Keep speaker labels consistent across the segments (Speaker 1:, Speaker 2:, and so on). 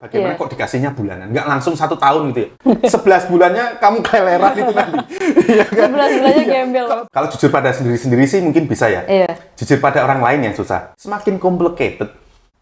Speaker 1: Bagaimana kok dikasihnya bulanan? Nggak langsung 1 tahun gitu ya. 11 bulannya kamu keleran itu nanti. Iya kan?
Speaker 2: 11 bulannya gembel.
Speaker 1: Kalau jujur pada sendiri-sendiri sih mungkin bisa ya.
Speaker 2: Iya.
Speaker 1: Jujur pada orang lain yang susah. Semakin complicated,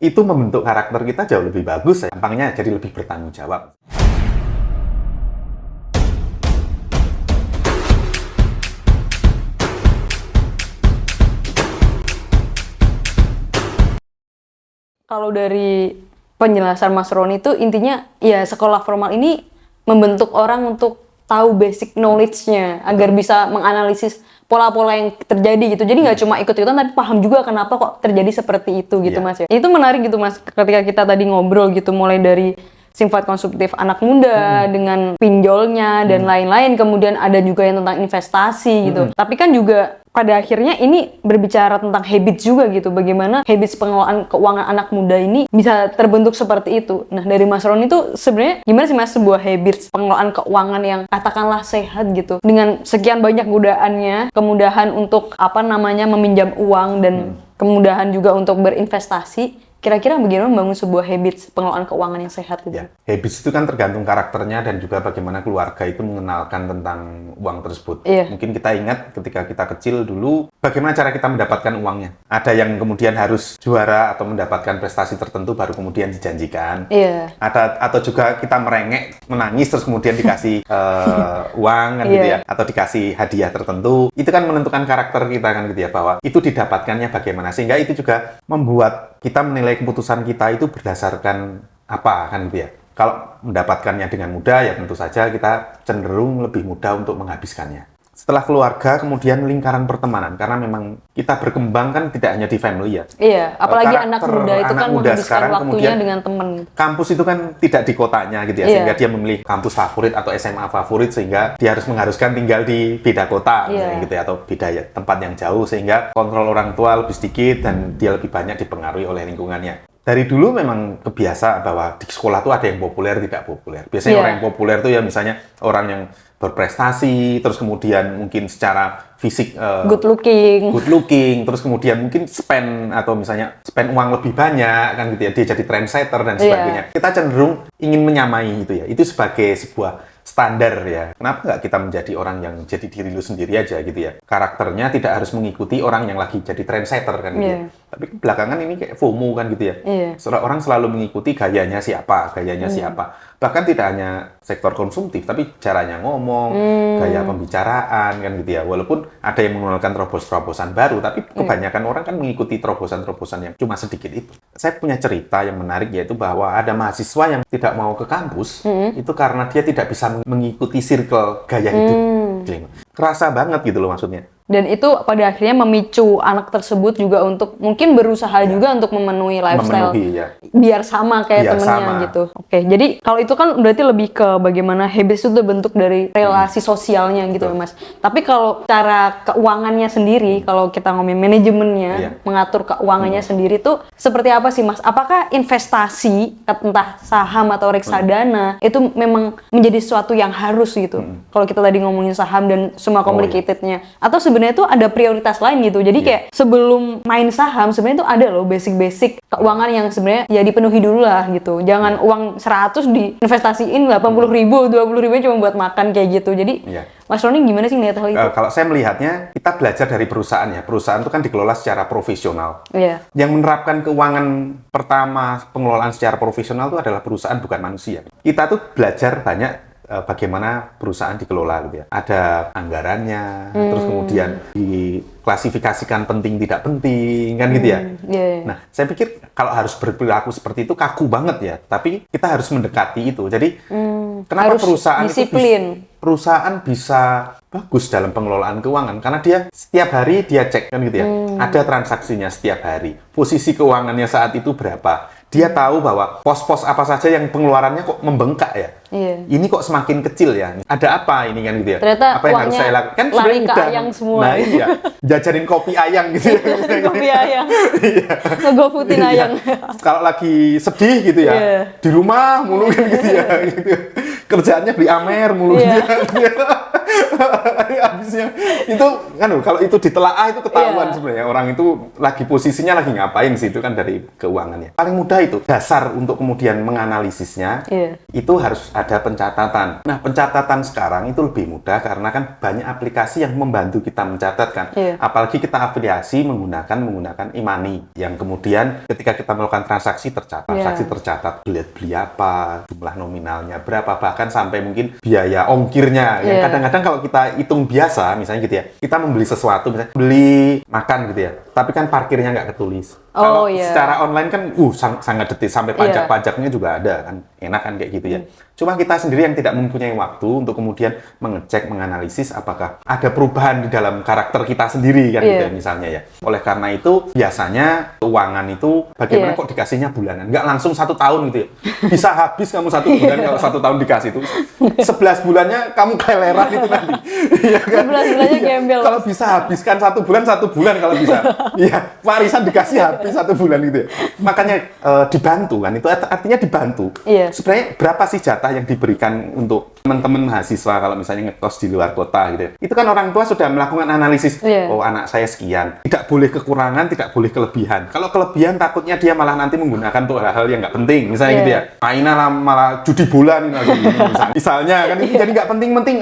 Speaker 1: itu membentuk karakter kita jauh lebih bagus. Gampangnya jadi lebih bertanggung jawab.
Speaker 2: Kalau dari penjelasan Mas Roni itu intinya ya sekolah formal ini membentuk orang untuk tahu basic knowledge-nya agar bisa menganalisis pola-pola yang terjadi gitu. Jadi nggak cuma ikut-ikutan tapi paham juga kenapa kok terjadi seperti itu gitu Mas ya. Itu menarik gitu Mas ketika kita tadi ngobrol gitu mulai dari sifat konsumtif anak muda dengan pinjolnya dan lain-lain, kemudian ada juga yang tentang investasi gitu. Tapi kan juga pada akhirnya ini berbicara tentang habits juga gitu, bagaimana habits pengelolaan keuangan anak muda ini bisa terbentuk seperti itu. Nah dari Mas Roni itu sebenarnya gimana sih Mas sebuah habits pengelolaan keuangan yang katakanlah sehat gitu, dengan sekian banyak godaannya, kemudahan untuk meminjam uang dan kemudahan juga untuk berinvestasi. Kira-kira bagaimana membangun sebuah habits pengelolaan keuangan yang sehat gitu?
Speaker 1: Ya, habits itu kan tergantung karakternya dan juga bagaimana keluarga itu mengenalkan tentang uang tersebut.
Speaker 2: Iya.
Speaker 1: Mungkin kita ingat ketika kita kecil dulu, bagaimana cara kita mendapatkan uangnya. Ada yang kemudian harus juara atau mendapatkan prestasi tertentu baru kemudian dijanjikan.
Speaker 2: Iya.
Speaker 1: Atau juga kita merengek, menangis terus kemudian dikasih uang kan gitu ya, atau dikasih hadiah tertentu. Itu kan menentukan karakter kita kan gitu ya, bahwa itu didapatkannya bagaimana, sehingga itu juga membuat kita menilai keputusan kita itu berdasarkan apa kan gitu ya. Kalau mendapatkannya dengan mudah ya tentu saja kita cenderung lebih mudah untuk menghabiskannya. Setelah keluarga, kemudian lingkaran pertemanan, karena memang kita berkembang kan tidak hanya di family ya.
Speaker 2: Iya, apalagi
Speaker 1: Karakter
Speaker 2: anak muda itu kan menghabiskan waktunya dengan teman.
Speaker 1: Kampus itu kan tidak di kotanya gitu ya, sehingga dia memilih kampus favorit atau SMA favorit, sehingga dia harus mengharuskan tinggal di beda kota gitu ya, atau beda tempat yang jauh, sehingga kontrol orang tua lebih sedikit dan dia lebih banyak dipengaruhi oleh lingkungannya. Dari dulu memang kebiasa bahwa di sekolah tuh ada yang populer, tidak populer. Biasanya orang yang populer tuh ya misalnya orang yang berprestasi, terus kemudian mungkin secara fisik
Speaker 2: good looking,
Speaker 1: terus kemudian mungkin spend uang lebih banyak kan gitu ya, dia jadi trendsetter dan sebagainya. Kita cenderung ingin menyamai itu ya, itu sebagai sebuah standar ya. Kenapa nggak kita menjadi orang yang jadi diri lu sendiri aja gitu ya. Karakternya tidak harus mengikuti orang yang lagi jadi trendsetter kan gitu ya. Tapi belakangan ini kayak FOMO kan gitu ya. Orang selalu mengikuti gayanya siapa. Bahkan tidak hanya sektor konsumtif, tapi caranya ngomong, gaya pembicaraan kan gitu ya. Walaupun ada yang mengeluarkan terobosan baru, tapi kebanyakan orang kan mengikuti terobosan-terobosan yang cuma sedikit itu. Saya punya cerita yang menarik, yaitu bahwa ada mahasiswa yang tidak mau ke kampus, itu karena dia tidak bisa mengikuti circle gaya hidup. Kerasa banget gitu loh maksudnya.
Speaker 2: Dan itu pada akhirnya memicu anak tersebut juga untuk mungkin berusaha juga untuk memenuhi lifestyle biar sama kayak temennya gitu. Oke, jadi kalau itu kan berarti lebih ke bagaimana habits itu terbentuk dari relasi sosialnya gitu ya Mas. Tapi kalau cara keuangannya sendiri, kalau kita ngomongin manajemennya, mengatur keuangannya sendiri tuh seperti apa sih Mas? Apakah investasi entah saham atau reksadana itu memang menjadi sesuatu yang harus gitu? Kalau kita tadi ngomongin saham dan semua complicatednya, atau sebenarnya itu ada prioritas lain gitu. Jadi kayak sebelum main saham sebenarnya itu ada loh basic keuangan yang sebenarnya ya dipenuhi dulu lah gitu. Jangan uang 100 diinvestasiin 80.000, 20.000 cuma buat makan kayak gitu. Jadi Mas Roni gimana sih ngeliat hal itu?
Speaker 1: Kalau saya melihatnya, kita belajar dari perusahaan ya. Perusahaan itu kan dikelola secara profesional. Yang menerapkan keuangan pertama, pengelolaan secara profesional itu adalah perusahaan, bukan manusia. Kita tuh belajar banyak bagaimana perusahaan dikelola gitu ya. Ada anggarannya, terus kemudian diklasifikasikan penting tidak penting kan gitu ya. Nah, saya pikir kalau harus berperilaku seperti itu kaku banget ya. Tapi kita harus mendekati itu. Jadi kenapa
Speaker 2: harus
Speaker 1: perusahaan
Speaker 2: disiplin.
Speaker 1: Perusahaan bisa bagus dalam pengelolaan keuangan karena dia setiap hari dia cek kan gitu ya. Ada transaksinya setiap hari. Posisi keuangannya saat itu berapa? Dia tahu bahwa pos-pos apa saja yang pengeluarannya kok membengkak ya. Ini kok semakin kecil ya. Ada apa ini kan gitu ya.
Speaker 2: Ternyata
Speaker 1: apa yang harus saya lakukan? Kan
Speaker 2: lari ke
Speaker 1: mudah.
Speaker 2: ayang semua.
Speaker 1: Nah iya, jajarin kopi ayang gitu ya.
Speaker 2: Kopi ayang. Ngegofutin ayang.
Speaker 1: Kalau lagi sedih gitu ya, di rumah mulu kan gitu ya. Gitu. Kerjaannya beli Amer mulu gitu ya. Habis habisnya. Itu kan kalau itu ditelaah itu ketahuan
Speaker 2: Iya.
Speaker 1: sebenarnya orang itu lagi posisinya lagi ngapain sih, itu kan dari keuangannya. Paling mudah itu dasar untuk kemudian menganalisisnya.
Speaker 2: Iya.
Speaker 1: Itu harus ada pencatatan. Nah, pencatatan sekarang itu lebih mudah karena kan banyak aplikasi yang membantu kita mencatatkan.
Speaker 2: Iya.
Speaker 1: Apalagi kita afiliasi menggunakan e-money yang kemudian ketika kita melakukan transaksi tercatat, transaksi tercatat, beli apa, jumlah nominalnya berapa, bahkan sampai mungkin biaya ongkirnya. Yang kadang-kadang kalau kita hitung biasa, misalnya gitu ya, kita membeli sesuatu, misalnya beli makan gitu ya, tapi kan parkirnya nggak ketulis. Kalau secara online kan, sangat detil, sampai pajak-pajaknya juga ada kan, enak kan kayak gitu ya. Cuma kita sendiri yang tidak mempunyai waktu untuk kemudian mengecek, menganalisis apakah ada perubahan di dalam karakter kita sendiri kan gitu ya, misalnya ya. Oleh karena itu biasanya keuangan itu bagaimana kok dikasihnya bulanan, nggak langsung 1 tahun gitu ya. Bisa habis kamu 1 bulan kalau 1 tahun dikasih itu 11 bulannya kamu keleran itu nanti. Iya kan?
Speaker 2: 11 bulannya gembel.
Speaker 1: Kalau bisa habiskan 1 bulan kalau bisa. Iya, warisan dikasih habis 1 bulan gitu ya. Makanya dibantu kan, itu artinya dibantu. Sebenarnya berapa sih jatah yang diberikan untuk teman-teman mahasiswa kalau misalnya ngekos di luar kota gitu ya. Itu kan orang tua sudah melakukan analisis, oh anak saya sekian, tidak boleh kekurangan, tidak boleh kelebihan. Kalau kelebihan takutnya dia malah nanti menggunakan untuk hal-hal yang nggak penting, misalnya gitu ya. Mainan lah malah judi bola nih lagi, misalnya kan itu jadi nggak penting-penting.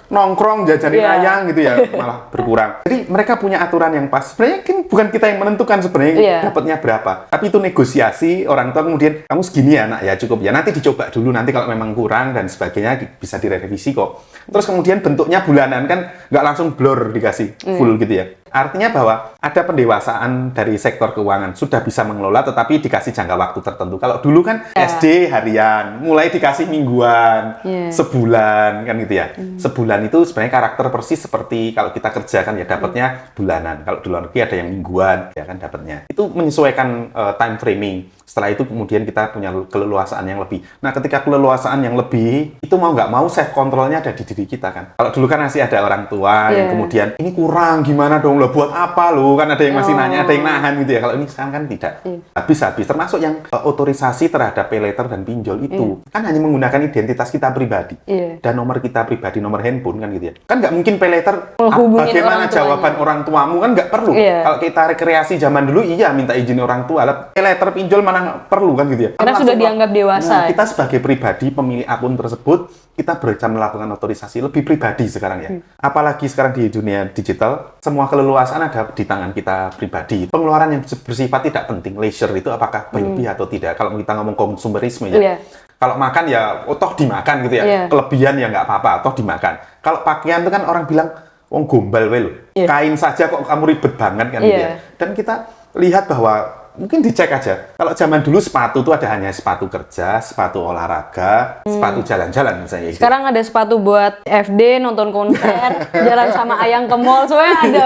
Speaker 1: Nongkrong, jajanin ayang gitu ya, malah berkurang. Jadi mereka punya aturan yang pas. Sebenarnya kan bukan kita yang menentukan sebenarnya dapatnya berapa. Tapi itu negosiasi orang tua kemudian, kamu segini ya nak ya cukup ya. Nanti dicoba dulu, nanti kalau memang kurang dan sebagainya bisa direvisi kok. Terus kemudian bentuknya bulanan kan nggak langsung blur dikasih full gitu ya. Artinya bahwa ada pendewasaan dari sektor keuangan, sudah bisa mengelola tetapi dikasih jangka waktu tertentu. Kalau dulu kan SD harian, mulai dikasih mingguan, sebulan kan gitu ya. Sebulan itu sebenarnya karakter persis seperti kalau kita kerja kan ya dapatnya bulanan. Kalau di luar negeri ada yang mingguan ya kan dapatnya. Itu menyesuaikan time framing. Setelah itu kemudian kita punya keleluasaan yang lebih. Nah, ketika keleluasaan yang lebih, itu mau nggak mau self controlnya ada di diri kita kan. Kalau dulu kan masih ada orang tua yang kemudian ini kurang gimana dong lo buat apa lo, kan ada yang masih nanya, ada yang nahan gitu ya. Kalau ini sekarang kan tidak. Habis-habis termasuk yang otorisasi terhadap pay later dan pinjol itu kan hanya menggunakan identitas kita pribadi dan nomor kita pribadi, nomor handphone kan gitu ya. Kan nggak mungkin pay later bagaimana jawaban orang tuamu kan nggak perlu. Kalau kita rekreasi zaman dulu minta izin orang tua. Pay later pinjol mana perlu kan gitu ya.
Speaker 2: Karena sudah dianggap dewasa.
Speaker 1: Nah, kita sebagai pribadi pemilik akun tersebut, kita berusaha melakukan otorisasi lebih pribadi sekarang ya. Apalagi sekarang di dunia digital, semua keleluasaan ada di tangan kita pribadi. Pengeluaran yang bersifat tidak penting, leisure itu apakah berlebih atau tidak. Kalau kita ngomong konsumerisme ya. Kalau makan ya, toh dimakan gitu ya. Kelebihan ya nggak apa-apa, toh dimakan. Kalau pakaian itu kan orang bilang, wong gombal we lo. Kain saja kok kamu ribet banget kan gitu ya. Dan kita lihat bahwa mungkin dicek aja. Kalau zaman dulu sepatu tuh ada hanya sepatu kerja, sepatu olahraga, sepatu jalan-jalan misalnya.
Speaker 2: Sekarang ada sepatu buat FD, nonton konser, jalan sama ayang ke mall, semuanya ada.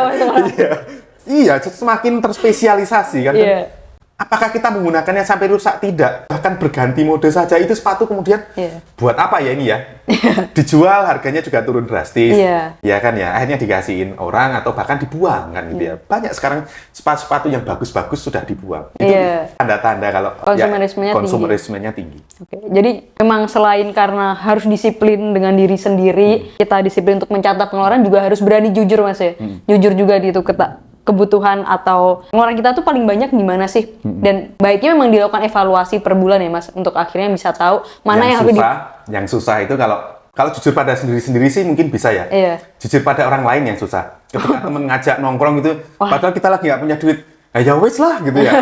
Speaker 1: Iya, semakin terspesialisasi kan. Apakah kita menggunakannya sampai rusak? Tidak. Bahkan berganti mode saja. Itu sepatu kemudian buat apa ya ini ya? Dijual harganya juga turun drastis. Ya kan ya. Akhirnya dikasihin orang atau bahkan dibuang kan gitu ya. Banyak sekarang sepatu-sepatu yang bagus-bagus sudah dibuang. Itu tanda-tanda kalau konsumerismenya tinggi.
Speaker 2: Oke. Jadi memang selain karena harus disiplin dengan diri sendiri, kita disiplin untuk mencatat pengeluaran juga harus berani jujur Mas ya. Jujur juga di itu kebutuhan atau pengeluaran kita tuh paling banyak di mana sih? Dan baiknya memang dilakukan evaluasi per bulan ya Mas, untuk akhirnya bisa tahu mana yang harus
Speaker 1: yang susah itu kalau jujur pada sendiri sih mungkin bisa ya. Jujur pada orang lain yang susah. Ketika temen ngajak nongkrong gitu, padahal kita lagi nggak punya duit, ya wes lah gitu ya.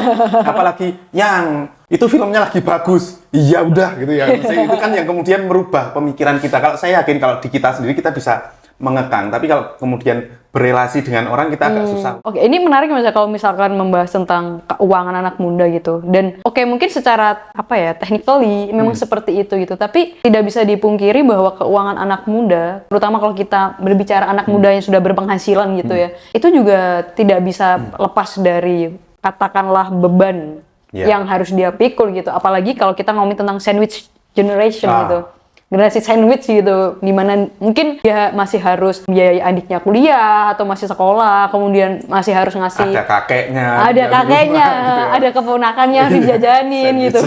Speaker 1: Apalagi yang itu filmnya lagi bagus, iya udah gitu ya. Itu kan yang kemudian merubah pemikiran kita. Kalau saya yakin kalau di kita sendiri kita bisa mengekang, tapi kalau kemudian berelasi dengan orang kita agak susah.
Speaker 2: Oke, ini menarik Mas kalau misalkan membahas tentang keuangan anak muda gitu. Dan mungkin secara technically memang seperti itu gitu. Tapi tidak bisa dipungkiri bahwa keuangan anak muda, terutama kalau kita berbicara anak muda yang sudah berpenghasilan gitu ya, itu juga tidak bisa lepas dari katakanlah beban yang harus dia pikul gitu. Apalagi kalau kita ngomongin tentang sandwich generation gitu. generasi sandwich gitu, dimana mungkin dia masih harus biayai adiknya kuliah atau masih sekolah, kemudian masih harus ngasih
Speaker 1: Ada kakeknya,
Speaker 2: gitu ya. Ada keponakannya harus dijajanin
Speaker 1: Sandwich.
Speaker 2: gitu.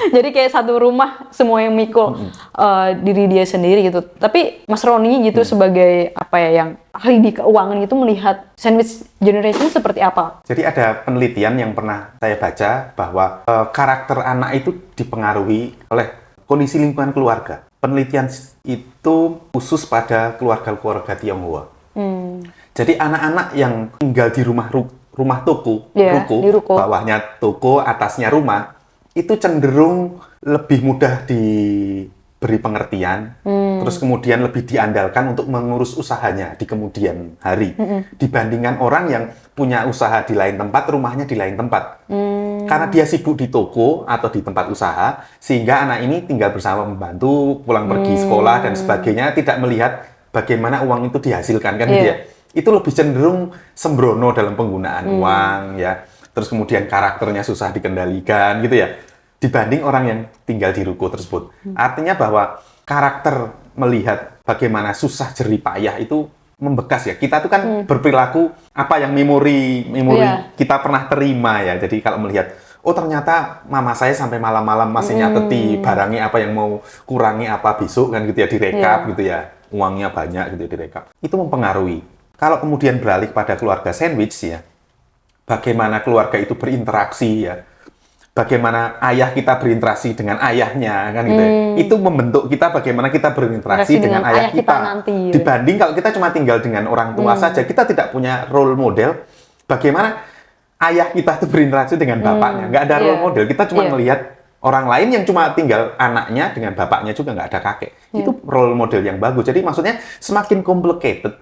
Speaker 2: Jadi kayak satu rumah semua yang mikul diri dia sendiri gitu. Tapi Mas Roni gitu sebagai apa ya yang ahli di keuangan itu melihat sandwich generation seperti apa?
Speaker 1: Jadi ada penelitian yang pernah saya baca bahwa karakter anak itu dipengaruhi oleh kondisi lingkungan keluarga. Penelitian itu khusus pada keluarga-keluarga Tionghoa. Jadi anak-anak yang tinggal di rumah toko,
Speaker 2: Di ruko.
Speaker 1: bawahnya toko, atasnya rumah, itu cenderung lebih mudah diberi pengertian, terus kemudian lebih diandalkan untuk mengurus usahanya di kemudian hari, dibandingkan orang yang punya usaha di lain tempat, rumahnya di lain tempat. Karena dia sibuk di toko atau di tempat usaha, sehingga anak ini tinggal bersama pembantu, pulang pergi sekolah dan sebagainya, tidak melihat bagaimana uang itu dihasilkan kan gitu ya. Itu lebih cenderung sembrono dalam penggunaan uang ya. Terus kemudian karakternya susah dikendalikan gitu ya. Dibanding orang yang tinggal di ruko tersebut. Artinya bahwa karakter melihat bagaimana susah jerih payah itu membekas ya. Kita tuh kan berperilaku apa yang memori kita pernah terima ya. Jadi kalau melihat, oh ternyata mama saya sampai malam-malam masih nyateti barangnya apa yang mau kurangi apa besok kan gitu ya, direkap gitu ya. Uangnya banyak gitu ya, direkap. Itu mempengaruhi. Kalau kemudian beralih pada keluarga sandwich ya, bagaimana keluarga itu berinteraksi ya. Bagaimana ayah kita berinteraksi dengan ayahnya kan gitu ya. Itu membentuk kita bagaimana kita berinteraksi dengan ayah kita
Speaker 2: nanti,
Speaker 1: dibanding kalau kita cuma tinggal dengan orang tua saja, kita tidak punya role model bagaimana ayah kita itu berinteraksi dengan bapaknya, nggak ada role model, kita cuma melihat orang lain yang cuma tinggal anaknya dengan bapaknya juga nggak ada kakek. Itu role model yang bagus. Jadi maksudnya semakin complicated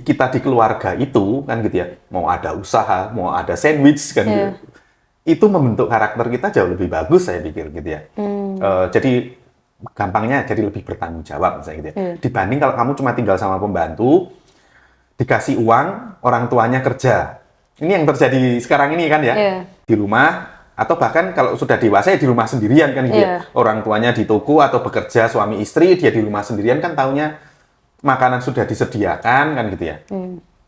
Speaker 1: kita di keluarga itu kan gitu ya, mau ada usaha, mau ada sandwich kan gitu. Itu membentuk karakter kita jauh lebih bagus saya pikir gitu ya. Jadi gampangnya jadi lebih bertanggung jawab misalnya gitu ya. Dibanding kalau kamu cuma tinggal sama pembantu, dikasih uang, orang tuanya kerja. Ini yang terjadi sekarang ini kan ya. Di rumah, atau bahkan kalau sudah dewasa ya di rumah sendirian kan gitu ya. Orang tuanya di toko atau bekerja suami istri, dia di rumah sendirian kan taunya makanan sudah disediakan kan gitu ya.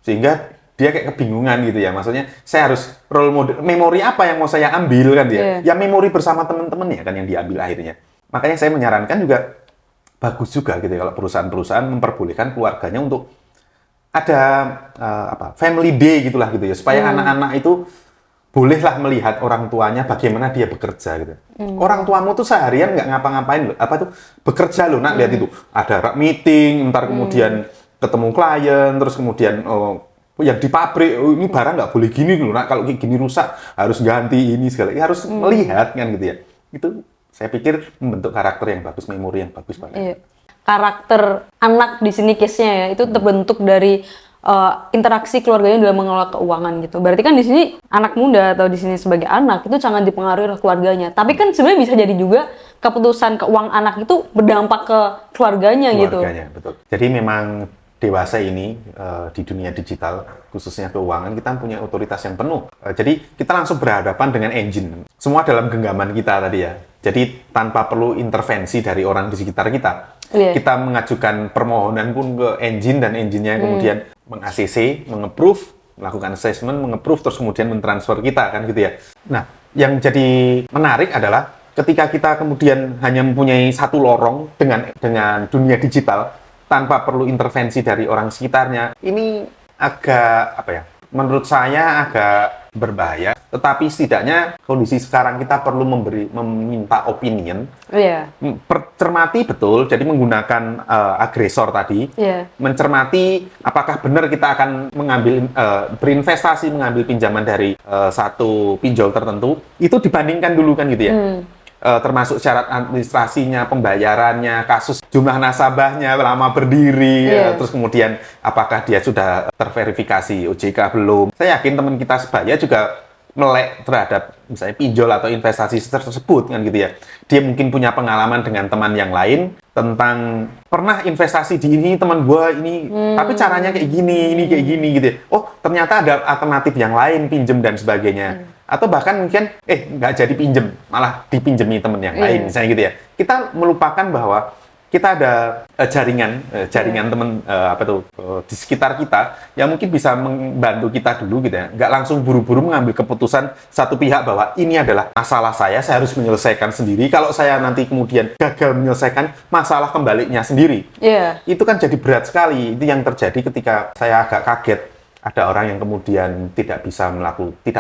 Speaker 1: Sehingga dia kayak kebingungan gitu ya, maksudnya saya harus role model, memori apa yang mau saya ambil kan dia, ya memori bersama teman-teman ya kan yang diambil akhirnya. Makanya saya menyarankan juga bagus juga gitu ya kalau perusahaan-perusahaan memperbolehkan keluarganya untuk ada family day gitulah gitu ya, supaya anak-anak itu bolehlah melihat orang tuanya bagaimana dia bekerja gitu. Orang tuamu tuh seharian nggak ngapa-ngapain loh, bekerja loh nak, lihat itu ada meeting, ntar kemudian ketemu klien, terus kemudian yang di pabrik, ini barang nggak boleh gini loh nak, kalau kayak gini rusak harus ganti ini segala, harus melihat kan gitu ya. Itu saya pikir membentuk karakter yang bagus, memori yang bagus banget.
Speaker 2: Karakter anak di sini case-nya ya itu terbentuk dari interaksi keluarganya dalam mengelola keuangan gitu. Berarti kan di sini anak muda atau di sini sebagai anak itu sangat dipengaruhi oleh keluarganya. Tapi kan sebenarnya bisa jadi juga keputusan keuangan anak itu berdampak ke keluarganya gitu.
Speaker 1: Betul. Jadi memang dewasa ini di dunia digital, khususnya keuangan, kita punya otoritas yang penuh. Jadi kita langsung berhadapan dengan engine. Semua dalam genggaman kita tadi ya. Jadi tanpa perlu intervensi dari orang di sekitar kita. Kita mengajukan permohonan pun ke engine dan engine-nya kemudian meng-ACC, meng-approve, melakukan assessment, meng-approve, terus kemudian mentransfer kita kan gitu ya. Nah, yang jadi menarik adalah ketika kita kemudian hanya mempunyai satu lorong dengan dunia digital, tanpa perlu intervensi dari orang sekitarnya, ini agak menurut saya agak berbahaya. Tetapi setidaknya kondisi sekarang kita perlu meminta opinion, cermati betul, jadi menggunakan agresor tadi, mencermati apakah benar kita akan berinvestasi, mengambil pinjaman dari satu pinjol tertentu, itu dibandingkan dulu kan gitu ya. Termasuk syarat administrasinya, pembayarannya, kasus jumlah nasabahnya, lama berdiri, terus kemudian apakah dia sudah terverifikasi OJK belum. Saya yakin teman kita sebaya juga melek terhadap misalnya pinjol atau investasi tersebut kan gitu ya. Dia mungkin punya pengalaman dengan teman yang lain tentang pernah investasi di ini teman gua ini, tapi caranya kayak gini, ini kayak gini gitu ya. Oh, ternyata ada alternatif yang lain, pinjem dan sebagainya. Atau bahkan mungkin nggak jadi pinjem, malah dipinjemi teman yang lain misalnya gitu ya. Kita melupakan bahwa kita ada jaringan teman di sekitar kita yang mungkin bisa membantu kita dulu gitu ya. Nggak langsung buru-buru mengambil keputusan satu pihak bahwa ini adalah masalah saya harus menyelesaikan sendiri. Kalau saya nanti kemudian gagal menyelesaikan, masalah kembalinya sendiri. Itu kan jadi berat sekali. Itu yang terjadi ketika saya agak kaget. Ada orang yang kemudian tidak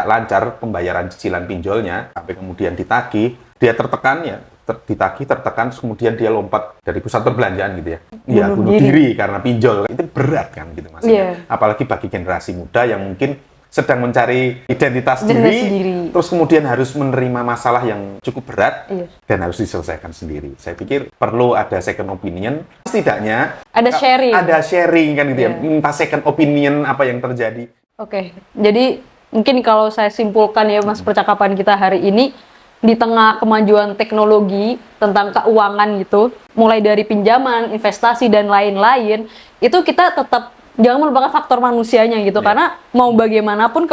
Speaker 1: lancar pembayaran cicilan pinjolnya, sampai kemudian ditagih, dia tertekan ya, tertekan, terus kemudian dia lompat dari pusat perbelanjaan gitu ya. Iya, bunuh diri karena pinjol. Itu berat kan gitu maksudnya. Apalagi bagi generasi muda yang mungkin sedang mencari identitas diri, terus kemudian harus menerima masalah yang cukup berat dan harus diselesaikan sendiri. Saya pikir perlu ada second opinion, setidaknya ada sharing kan gitu ya, minta second opinion apa yang terjadi.
Speaker 2: Oke, jadi mungkin kalau saya simpulkan ya Mas percakapan kita hari ini, di tengah kemajuan teknologi tentang keuangan gitu, mulai dari pinjaman, investasi dan lain-lain, itu kita tetap jangan melupakan faktor manusianya gitu, karena mau bagaimanapun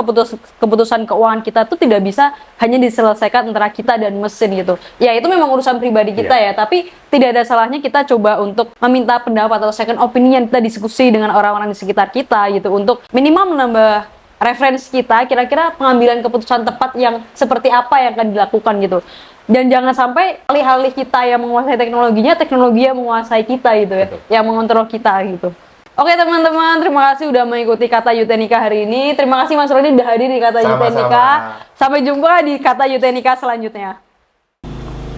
Speaker 2: keputusan keuangan kita tuh tidak bisa hanya diselesaikan antara kita dan mesin gitu. Ya itu memang urusan pribadi kita ya, tapi tidak ada salahnya kita coba untuk meminta pendapat atau second opinion, kita diskusi dengan orang-orang di sekitar kita gitu, untuk minimal menambah referensi kita, kira-kira pengambilan keputusan tepat yang seperti apa yang akan dilakukan gitu. Dan jangan sampai alih-alih kita yang menguasai teknologinya, teknologi yang menguasai kita gitu ya, yang mengontrol kita gitu. Oke teman-teman, terima kasih udah mengikuti Kata Yutenika hari ini. Terima kasih Mas Roni udah hadir di Kata Yutenika. Sampai jumpa di Kata Yutenika selanjutnya.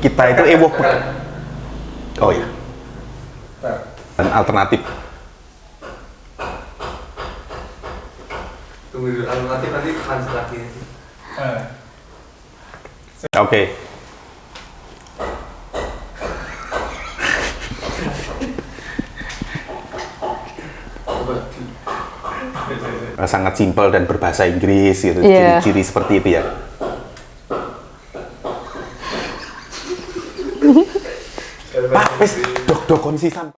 Speaker 1: Kita itu oh ya. Dan alternatif.
Speaker 3: Tunggu dulu, alternatif nanti lanjut lagi.
Speaker 1: Oke. Sangat simpel dan berbahasa Inggris gitu, ciri-ciri seperti itu ya. Pak, wis dok-dokon sisan.